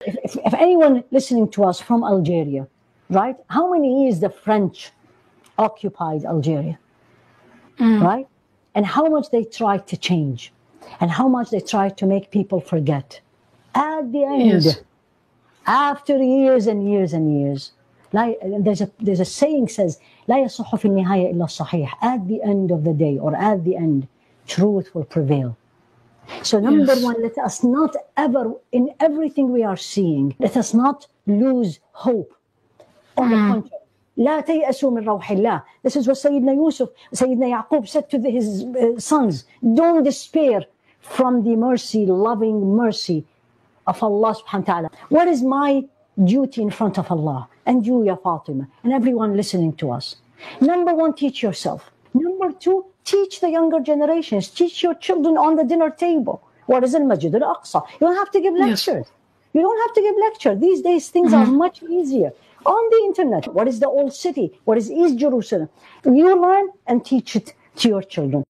If anyone listening to us from Algeria, right? How many years the French occupied Algeria, right? And how much they tried to change, and how much they tried to make people forget. At the end, after years and years and years, there's a saying says, لا يصح في النهاية إلا الصحيح. At the end of the day, or at the end, truth will prevail. So number one, let us not ever, in everything we are seeing, let us not lose hope. On the contrary, لا تيأسوا من روح الله. This is what Sayyidina Yusuf, Sayyidina Yaqub said to his sons. Don't despair from the mercy, loving mercy of Allah subhanahu wa ta'ala. What is my duty in front of Allah? And you, Ya Fatima, and everyone listening to us. Number one, teach yourself. Number two, teach the younger generations. Teach your children on the dinner table. What is al-Masjid al-Aqsa? You don't have to give lectures. You don't have to give lectures. These days, things are much easier. On the internet, what is the old city? What is East Jerusalem? You learn and teach it to your children.